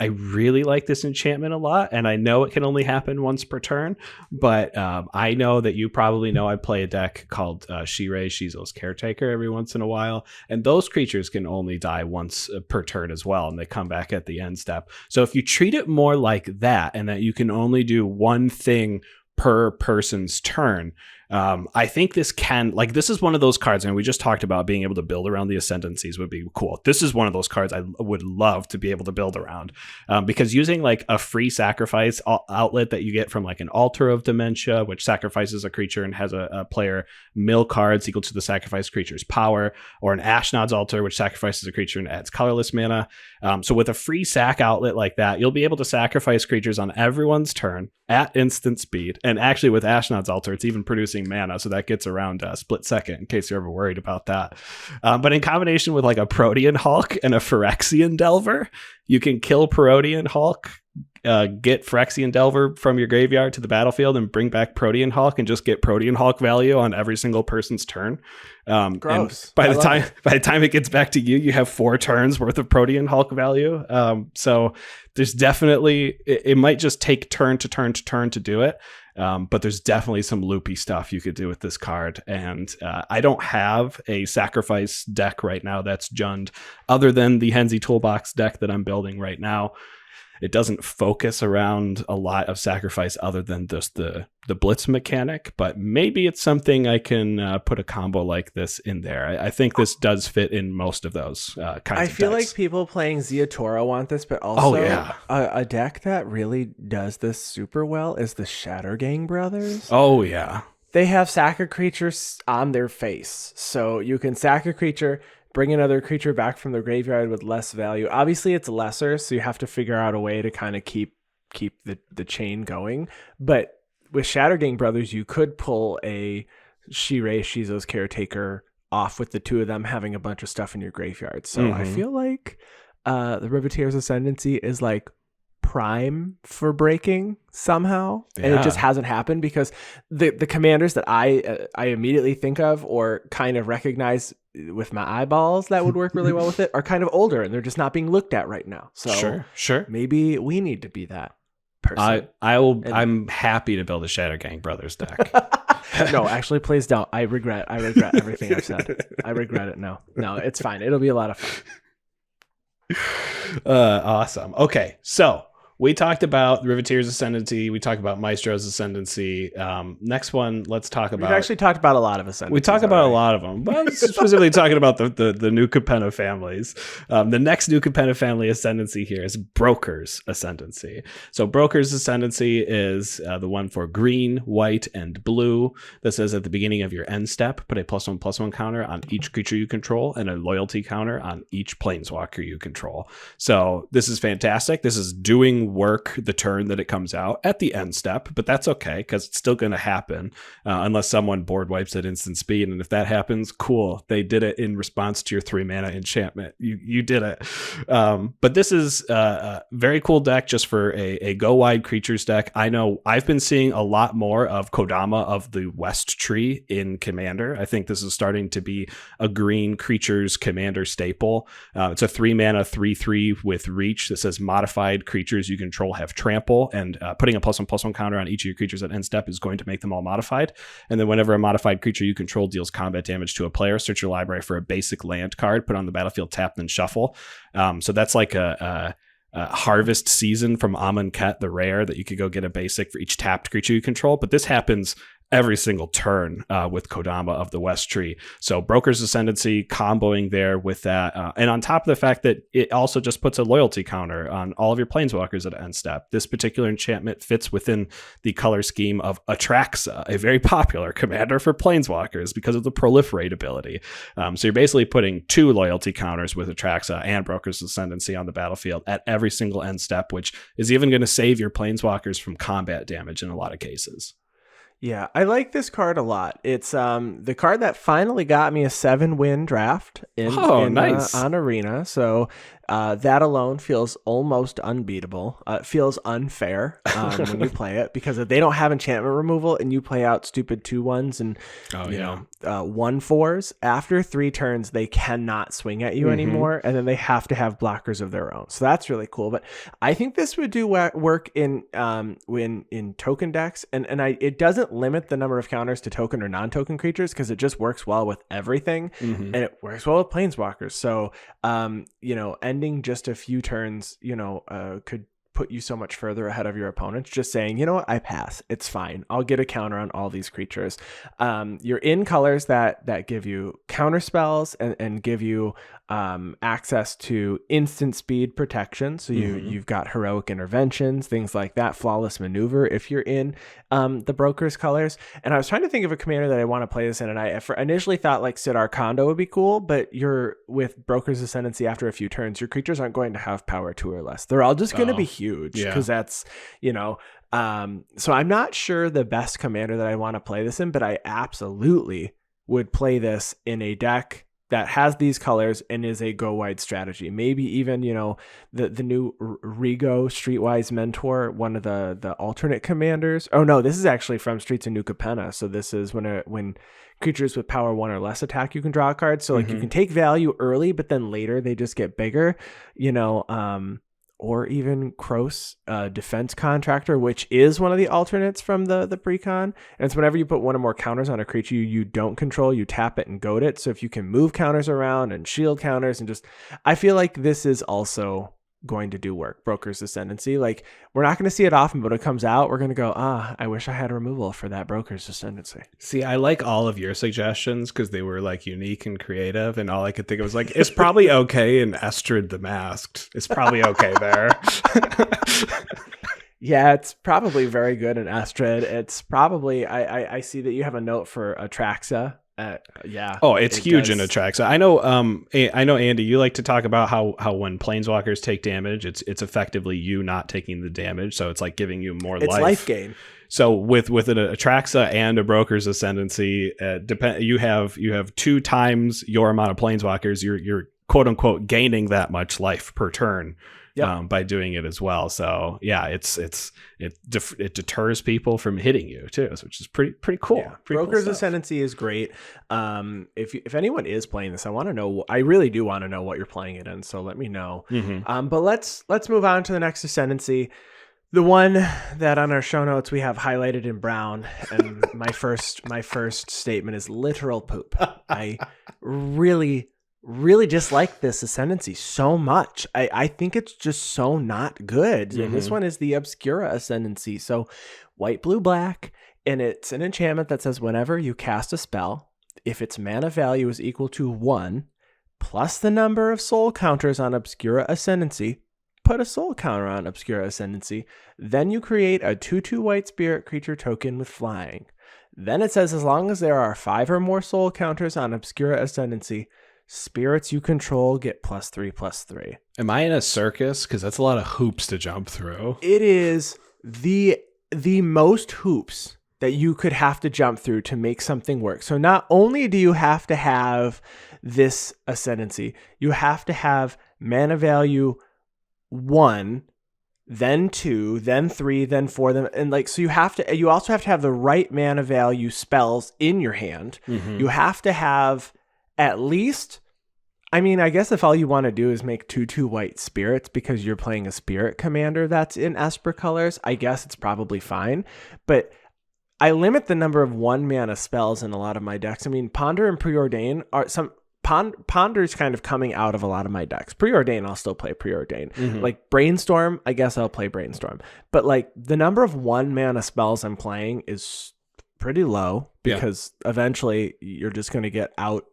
like this enchantment a lot, and I know it can only happen once per turn, but I know that you probably know I play a deck called Shirei, Shizo's Caretaker, every once in a while, and those creatures can only die once per turn as well, and they come back at the end step. So if you treat it more like that, and that you can only do one thing per person's turn, I think this is one of those cards, and we just talked about being able to build around the Ascendancies would be cool. This is one of those cards I would love to be able to build around, because using like a free sacrifice outlet that you get from like an Altar of Dementia, which sacrifices a creature and has a player mill cards equal to the sacrificed creature's power, or an Ashnod's Altar, which sacrifices a creature and adds colorless mana. So with a free sack outlet like that, you'll be able to sacrifice creatures on everyone's turn at instant speed. And actually with Ashnod's Altar, it's even producing mana, so that gets around split second, in case you're ever worried about that. But in combination with like a Protean Hulk and a Phyrexian Delver, you can kill Protean Hulk, get Phyrexian Delver from your graveyard to the battlefield, and bring back Protean Hulk, and just get Protean Hulk value on every single person's turn. Gross. By the time it gets back to you, you have 4 turns worth of Protean Hulk value. So there's definitely, it might just take turn to turn to turn to do it. But there's definitely some loopy stuff you could do with this card. And I don't have a sacrifice deck right now that's Jund, other than the Henzi Toolbox deck that I'm building right now. It doesn't focus around a lot of sacrifice other than just the blitz mechanic, but maybe it's something I can put a combo like this in there. I think this does fit in most of those kinds of decks. I feel like people playing Zeotora want this, but also a deck that really does this super well is the Shattergang Brothers. Oh, yeah. They have sack a creature on their face. So you can sack a creature, bring another creature back from the graveyard with less value. Obviously, it's lesser, so you have to figure out a way to kind of keep the chain going. But with Shattergang Brothers, you could pull a Shirei Shizo's Caretaker off with the two of them having a bunch of stuff in your graveyard. So I feel like the Riveteer's Ascendancy is like prime for breaking somehow, and it just hasn't happened because the commanders that I immediately think of or kind of recognize with my eyeballs that would work really well with it are kind of older, and they're just not being looked at right now. So sure, maybe we need to be that person. I'm happy to build a Shattergang Brothers deck. No, actually, please don't. I regret everything I've said. I regret it now. No, it's fine. It'll be a lot of fun. Awesome. Okay, so we talked about Riveteer's Ascendancy. We talked about Maestro's Ascendancy. Next one, let's talk about... We've actually talked about a lot of Ascendancies. We talked about a lot of them, but I'm specifically talking about the new Capenna families. The next new Capenna family Ascendancy here is Broker's Ascendancy. So Broker's Ascendancy is the one for green, white, and blue. That says at the beginning of your end step, put a +1/+1 counter on each creature you control and a loyalty counter on each planeswalker you control. So this is fantastic. This is doing work the turn that it comes out at the end step, but that's okay because it's still going to happen unless someone board wipes at instant speed, and if that happens, cool, they did it in response to your 3-mana enchantment. You did it. But this is a very cool deck just for a go wide creatures deck. I know I've been seeing a lot more of Kodama of the West Tree in Commander. I think this is starting to be a green creatures Commander staple. It's a 3-mana 3/3 with reach that says modified creatures you control have trample, and putting a +1/+1 counter on each of your creatures at end step is going to make them all modified. And then whenever a modified creature you control deals combat damage to a player, search your library for a basic land card, put on the battlefield, tap, then shuffle. So that's like a harvest season from Amonkhet, the rare, that you could go get a basic for each tapped creature you control. But this happens every single turn with Kodama of the West Tree. So Broker's Ascendancy comboing there with that. And on top of the fact that it also just puts a loyalty counter on all of your planeswalkers at end step. This particular enchantment fits within the color scheme of Atraxa, a very popular commander for planeswalkers because of the proliferate ability. So you're basically putting 2 loyalty counters with Atraxa and Broker's Ascendancy on the battlefield at every single end step, which is even going to save your planeswalkers from combat damage in a lot of cases. Yeah, I like this card a lot. It's the card that finally got me a 7-win draft nice. On Arena. So that alone feels almost unbeatable. It feels unfair when you play it because if they don't have enchantment removal and you play out stupid 2/1s and 1/4s, after 3 turns they cannot swing at you anymore, and then they have to have blockers of their own. So that's really cool. But I think this would do work in token decks, and it doesn't limit the number of counters to token or non-token creatures because it just works well with everything, and it works well with planeswalkers. So ending just a few turns could put you so much further ahead of your opponents. Just saying, you know what, I pass, it's fine, I'll get a counter on all these creatures. You're in colors that give you counter spells and give you access to instant speed protection. So you've got heroic interventions, things like that, flawless maneuver if you're in the Broker's colors. And I was trying to think of a commander that I want to play this in, and I initially thought like Sidar Kondo would be cool, but you're with Broker's Ascendancy after a few turns, your creatures aren't going to have power 2 or less. They're all just going to be huge because that's so I'm not sure the best commander that I want to play this in, but I absolutely would play this in a deck that has these colors and is a go wide strategy. Maybe even the new Rigo Streetwise Mentor, one of the alternate commanders. Oh no, this is actually from Streets of New Capenna. So this is when creatures with power 1 or less attack, you can draw a card. So like you can take value early, but then later they just get bigger. Or even Kroos, Defense Contractor, which is one of the alternates from the precon. And it's whenever you put 1 or more counters on a creature you don't control, you tap it and goad it. So if you can move counters around and shield counters and I feel like this is also going to do work. Broker's Ascendancy. Like, we're not going to see it often, but when it comes out, we're going to go, I wish I had a removal for that Broker's Ascendancy. See, I like all of your suggestions because they were like unique and creative, and all I could think of was like, it's probably okay in Estrid the Masked. It's probably okay there. Yeah, it's probably very good in Estrid. It's probably, I see that you have a note for Atraxa. Yeah. Oh, it's huge does. in Atraxa. I know. I know, Andy. You like to talk about how when planeswalkers take damage, it's effectively you not taking the damage, so it's like giving you more life. It's life gain. So with an Atraxa and a Broker's Ascendancy, you have 2 times your amount of planeswalkers. You're quote unquote gaining that much life per turn. Yep. By doing it as well. So yeah, it deters people from hitting you too, which is pretty cool. Yeah. Broker's Ascendancy is great. If anyone is playing this, I really do want to know what you're playing it in. So let me know. Mm-hmm. But let's move on to the next Ascendancy. The one that on our show notes we have highlighted in brown, and my first statement is literal poop. I really dislike this Ascendancy so much. I think it's just so not good. Mm-hmm. And this one is the Obscura Ascendancy. So white, blue, black, and it's an enchantment that says whenever you cast a spell, if its mana value is equal to 1 plus the number of soul counters on Obscura Ascendancy, put a soul counter on Obscura Ascendancy, then you create a 2/2 white spirit creature token with flying. Then it says as long as there are 5 or more soul counters on Obscura Ascendancy, spirits you control get +3/+3. Am I in a circus? Because that's a lot of hoops to jump through. It is the most hoops that you could have to jump through to make something work. So not only do you have to have this Ascendancy, you have to have mana value 1, then 2, then 3, then 4, so you also have to have the right mana value spells in your hand. Mm-hmm. You have to have at least, I guess if all you want to do is make 2/2 white spirits because you're playing a spirit commander that's in Esper colors, I guess it's probably fine. But I limit the number of 1 mana spells in a lot of my decks. Ponder and Preordain are some Ponder's kind of coming out of a lot of my decks. Preordain, I'll still play Preordain. Mm-hmm. Like Brainstorm, I guess I'll play Brainstorm. But like the number of 1 mana spells I'm playing is pretty low because eventually you're just going to get out.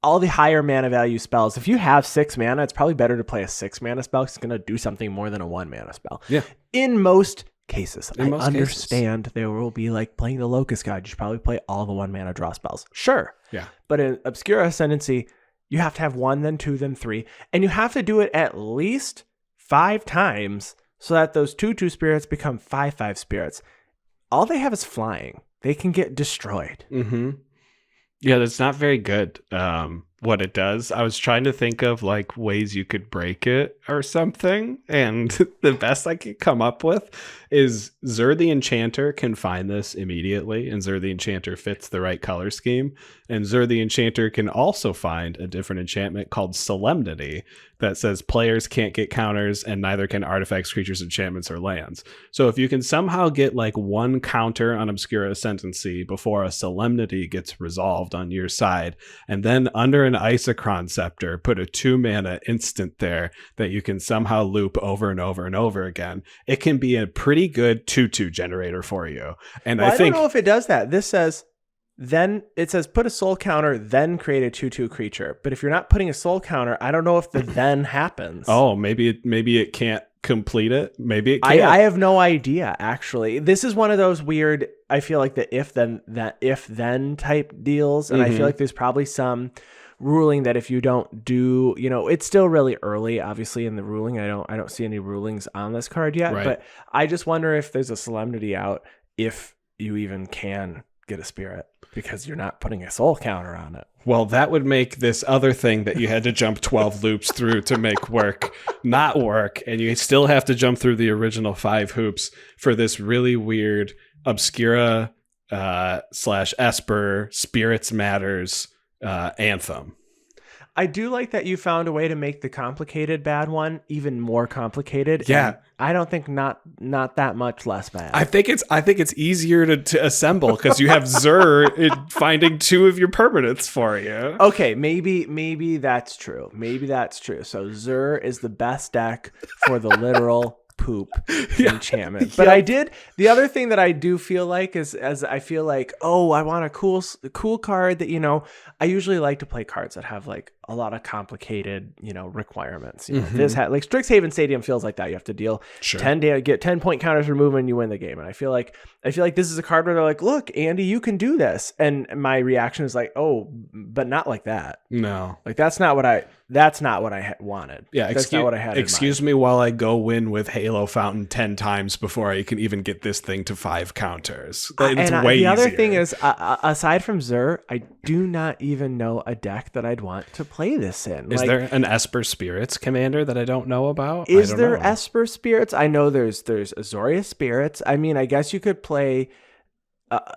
All the higher mana value spells. If you have 6 mana, it's probably better to play a 6 mana spell because it's going to do something more than a 1 mana spell. Yeah. In most cases. I understand there will be like playing the Locust God. You should probably play all the 1 mana draw spells. Sure. Yeah. But in Obscura Ascendancy, you have to have 1, then 2, then 3. And you have to do it at least 5 times so that those 2/2 spirits become 5/5 spirits. All they have is flying. They can get destroyed. Mm-hmm. Yeah, that's not very good. What it does. I was trying to think of like ways you could break it or something, and the best I could come up with is Zur the Enchanter can find this immediately, and Zur the Enchanter fits the right color scheme, and Zur the Enchanter can also find a different enchantment called Solemnity that says players can't get counters and neither can artifacts, creatures, enchantments, or lands. So if you can somehow get like 1 counter on Obscura Ascendancy before a Solemnity gets resolved on your side, and then under an Isochron Scepter, put a 2 mana instant there that you can somehow loop over and over and over again, it can be a pretty good 2/2 generator for you. And I think don't know if it does that. This says put a soul counter, then create a 2/2 creature. But if you're not putting a soul counter, I don't know if the then happens. Oh, maybe it can't complete it. Maybe it can. I have no idea, actually. This is one of those weird, I feel like the if then type deals. And I feel like there's probably some ruling that if you don't do, it's still really early, obviously, in the ruling. I don't see any rulings on this card yet, right. But I just wonder if there's a Solemnity out, if you even can get a spirit, because you're not putting a soul counter on it. Well, that would make this other thing that you had to jump 12 loops through to make work not work, and you still have to jump through the original 5 hoops for this really weird Obscura / Esper Spirits Matters anthem. I do like that you found a way to make the complicated bad one even more complicated. Yeah. And I don't think not that much less bad. I think it's easier to assemble because you have Zur finding 2 of your permanents for you. Okay, maybe that's true. Maybe that's true. So Zur is the best deck for the literal poop enchantment. But the other thing that I do feel like is, as I feel like, oh, I want a cool card that, I usually like to play cards that have like a lot of complicated, requirements. This like Strixhaven Stadium feels like that. You have to deal 10 get 10 point counters removed and you win the game. And I feel like this is a card where they're like, look, Andy, you can do this. And my reaction is like, oh, but not like that. No, like that's not what I wanted. Yeah, that's not what I had. Excuse me while I go win with Halo Fountain 10 times before I can even get this thing to 5 counters. It's way easier. The other thing is, aside from Zur, I do not even know a deck that I'd want to play this in. Is there an Esper Spirits commander that I don't know about? Is there Esper Spirits? I know there's Azoria Spirits. I mean, I guess you could play.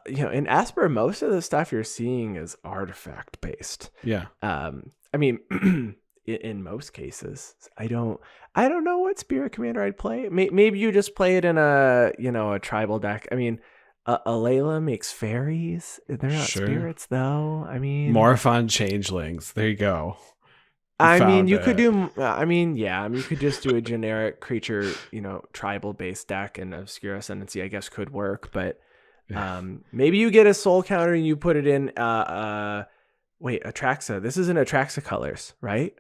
In Esper, most of the stuff you're seeing is artifact based. Yeah. I mean, in most cases, I don't know what Spirit Commander I'd play. Maybe you just play it in a tribal deck. I mean, Alayla makes fairies. They're not spirits though. I mean, Morphon Changelings. There you go. You could just do a generic creature, tribal based deck, and Obscure Ascendancy I guess could work, but maybe you get a soul counter and you put it in Atraxa. This is in Atraxa colors, right?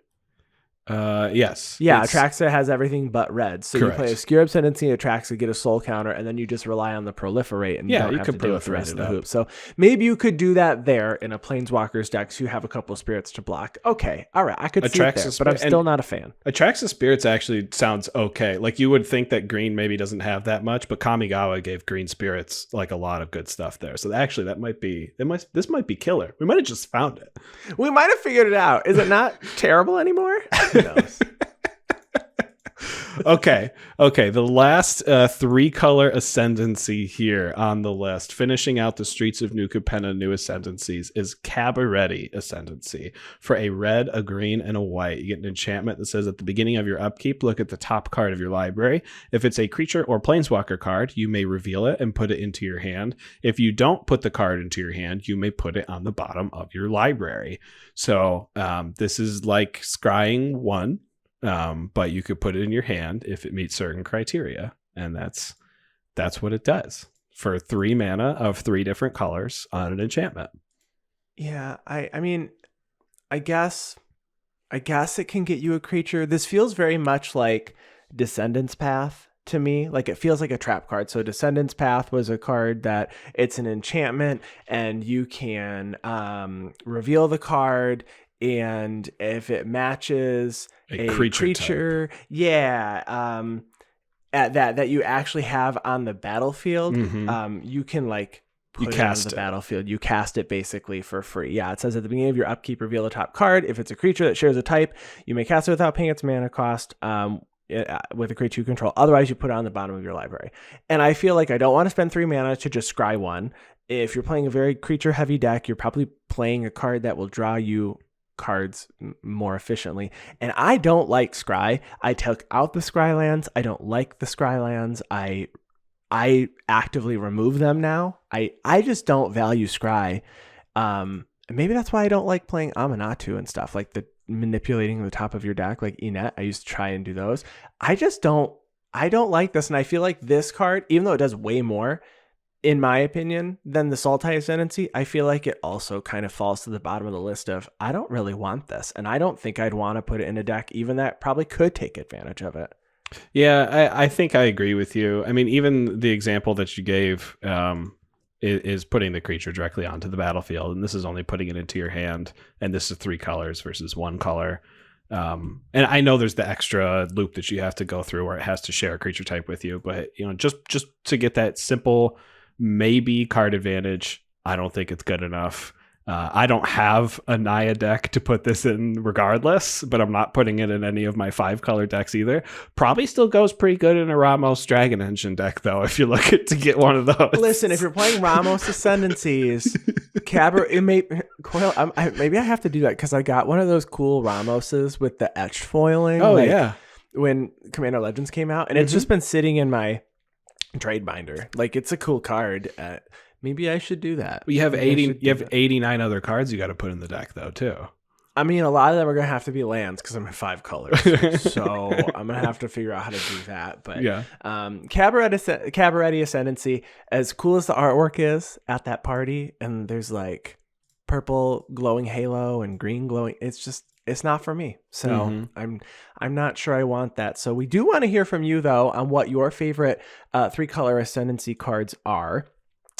Yes. Yeah, Atraxa has everything but red. So correct. You play Obscure Ascendancy, Atraxa, get a soul counter, and then you just rely on the proliferate and you don't have to deal with the rest of the hoop. So maybe you could do that there in a Planeswalkers deck so you have a couple of spirits to block. Okay, all right, I could see it there, but I'm still not a fan. Atraxa Spirits actually sounds okay. Like you would think that green maybe doesn't have that much, but Kamigawa gave green spirits like a lot of good stuff there. So actually this might be killer. We might have just found it. We might have figured it out. Is it not terrible anymore? Who knows? Okay. The last 3-color Ascendancy here on the list, finishing out the Streets of New Capenna New Ascendancies, is Cabaret Ascendancy. For a red, a green, and a white, you get an enchantment that says at the beginning of your upkeep, look at the top card of your library. If it's a creature or planeswalker card, you may reveal it and put it into your hand. If you don't put the card into your hand, you may put it on the bottom of your library. So this is like scrying 1. But you could put it in your hand if it meets certain criteria, and that's what it does for 3 mana of 3 different colors on an enchantment. Yeah, I mean, I guess it can get you a creature. This feels very much like Descendants Path to me. Like it feels like a trap card. So Descendants Path was a card that it's an enchantment, and you can reveal the card. And if it matches a creature that you actually have on the battlefield, you can like put it on the battlefield. You cast it basically for free. Yeah, it says at the beginning of your upkeep, reveal the top card. If it's a creature that shares a type, you may cast it without paying its mana cost with a creature you control. Otherwise, you put it on the bottom of your library. And I feel like I don't want to spend 3 mana to just scry 1. If you're playing a very creature-heavy deck, you're probably playing a card that will draw you cards more efficiently, and I don't like scry. I took out the scry lands. I don't like the scry lands. I actively remove them now. I just don't value scry. Maybe that's why I don't like playing Amanatu and stuff, like the manipulating the top of your deck, like Enet. I used to try and do those. I don't like this, and I feel like this card, even though it does way more, in my opinion, than the Sultai Ascendancy, I feel like it also kind of falls to the bottom of the list of, I don't really want this, and I don't think I'd want to put it in a deck even that probably could take advantage of it. Yeah, I think I agree with you. I mean, even the example that you gave is putting the creature directly onto the battlefield, and this is only putting it into your hand, and this is 3 colors versus 1 color. And I know there's the extra loop that you have to go through where it has to share a creature type with you, but just to get that simple maybe card advantage, I don't think it's good enough. I don't have a Naya deck to put this in regardless, but I'm not putting it in any of my 5-color decks either. Probably still goes pretty good in a Ramos Dragon Engine deck, though, if you're looking to get one of those. Listen, if you're playing Ramos Ascendancies, Coyle, maybe I have to do that because I got one of those cool Ramoses with the etched foiling. Oh, yeah. When Commander Legends came out, and it's just been sitting in my trade binder. Like, it's a cool card. Maybe I should do that. You have 89 other cards you got to put in the deck, though, too. I mean, a lot of them are going to have to be lands because I'm in 5 colors. So I'm going to have to figure out how to do that. But yeah, Cabaret Ascendancy, as cool as the artwork is at that party, and there's like purple glowing halo and green glowing, it's not for me. So I'm not sure I want that. So we do want to hear from you, though, on what your favorite 3-color Ascendancy cards are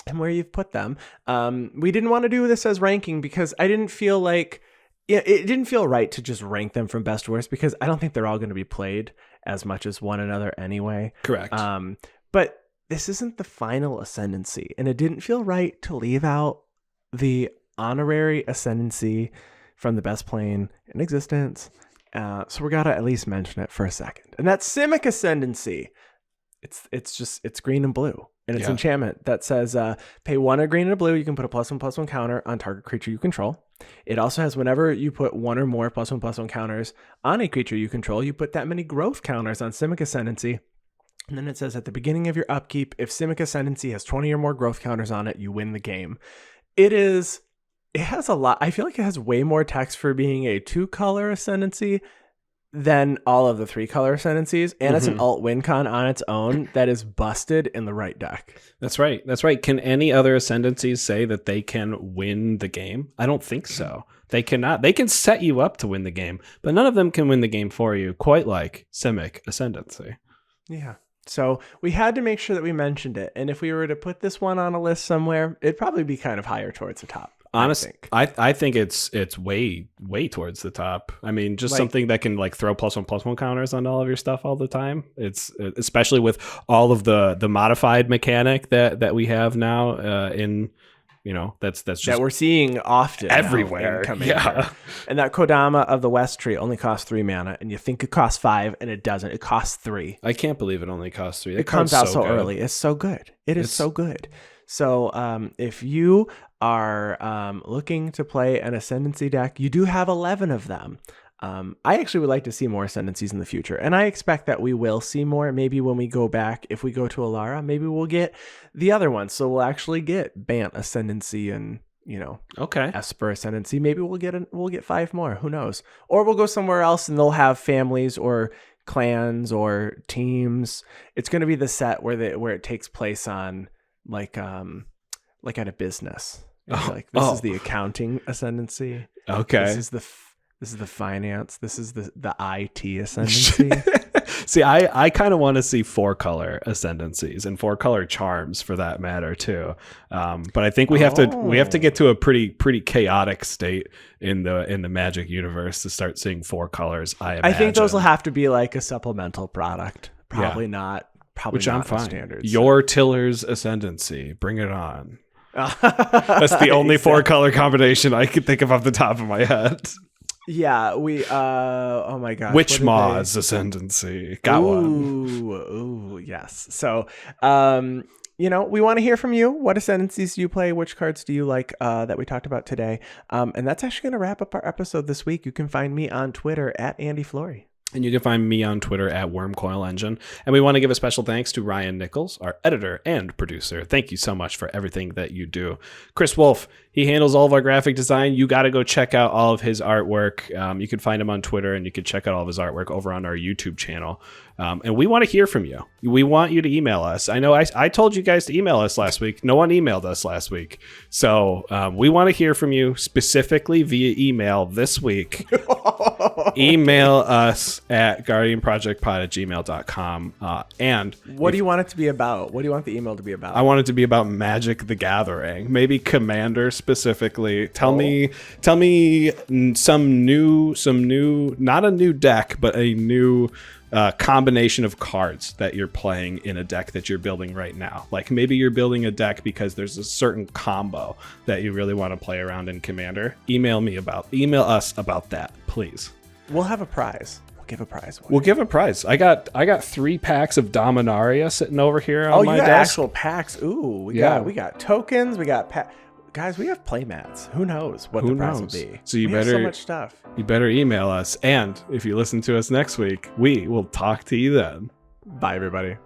and where you've put them. We didn't want to do this as ranking because I didn't feel like it didn't feel right to just rank them from best to worst because I don't think they're all going to be played as much as one another anyway. Correct. But this isn't the final Ascendancy, and it didn't feel right to leave out the honorary Ascendancy from the best plane in existence. So we got to at least mention it for a second. And that's Simic Ascendancy. It's green and blue. And it's enchantment that says pay 1 a green and a blue. You can put a +1/+1 counter on target creature you control. It also has whenever you put 1 or more +1/+1 counters on a creature you control, you put that many growth counters on Simic Ascendancy. And then it says at the beginning of your upkeep, if Simic Ascendancy has 20 or more growth counters on it, you win the game. It has a lot. I feel like it has way more text for being a 2-color Ascendancy than all of the 3-color Ascendancies, and it's an alt win con on its own that is busted in the right deck. That's right. Can any other Ascendancies say that they can win the game? I don't think so. They cannot. They can set you up to win the game, but none of them can win the game for you, quite like Simic Ascendancy. Yeah. So we had to make sure that we mentioned it, and if we were to put this one on a list somewhere, it'd probably be kind of higher towards the top. Honestly, I think it's way towards the top. I mean, just something that can like throw +1/+1 counters on all of your stuff all the time. It's especially with all of the modified mechanic that we have now that's just that we're seeing often everywhere. Yeah, and that Kodama of the West tree only costs 3 mana, and you think it costs 5, and it doesn't. It costs 3. I can't believe it only costs 3. It comes out so early. It's so good. It's so good. So if you are looking to play an Ascendancy deck, you do have 11 of them. I actually would like to see more Ascendancies in the future, and I expect that we will see more. Maybe when we go back, if we go to Alara, maybe we'll get the other ones. So we'll actually get Bant Ascendancy and Esper Ascendancy. Maybe we'll get 5 more. Who knows? Or we'll go somewhere else and they'll have families or clans or teams. It's going to be the set where it takes place on like at a business. This is the accounting Ascendancy. Okay. This is the finance. This is the IT Ascendancy. See, I kind of want to see 4-color Ascendancies and 4-color charms for that matter too. But I think we have to get to a pretty chaotic state in the Magic universe to start seeing 4 colors. I think those will have to be like a supplemental product. Probably not. Probably which not I'm fine. Standards. Your Tiller's Ascendancy, bring it on. That's the only 4-color combination I can think of off the top of my head. Yeah, we oh my gosh. Witch Maw's Ascendancy. Got one. Ooh, yes. So we want to hear from you. What Ascendancies do you play? Which cards do you like that we talked about today? And that's actually going to wrap up our episode this week. You can find me on Twitter at Andy Flory. And you can find me on Twitter at WormCoilEngine. And we want to give a special thanks to Ryan Nichols, our editor and producer. Thank you so much for everything that you do. Chris Wolf, he handles all of our graphic design. You got to go check out all of his artwork. You can find him on Twitter, and you can check out all of his artwork over on our YouTube channel. And we want to hear from you. We want you to email us. I know I told you guys to email us last week. No one emailed us last week. So we want to hear from you specifically via email this week. Email us at guardianprojectpod@gmail.com. And what do you want it to be about? What do you want the email to be about? I want it to be about Magic the Gathering. Maybe Commander specifically. Tell me some new, not a new deck, but a new combination of cards that you're playing in a deck that you're building right now. Like maybe you're building a deck because there's a certain combo that you really want to play around in Commander. Email us about that, please. We'll have a prize. We'll give a prize. We'll give a prize. I got 3 packs of Dominaria sitting over here on my you got desk. actual packs. Ooh, we got tokens. We got guys. We have playmats. Who knows what the prize will be? So you we better have so much stuff. You better email us, and if you listen to us next week, we will talk to you then. Bye, everybody.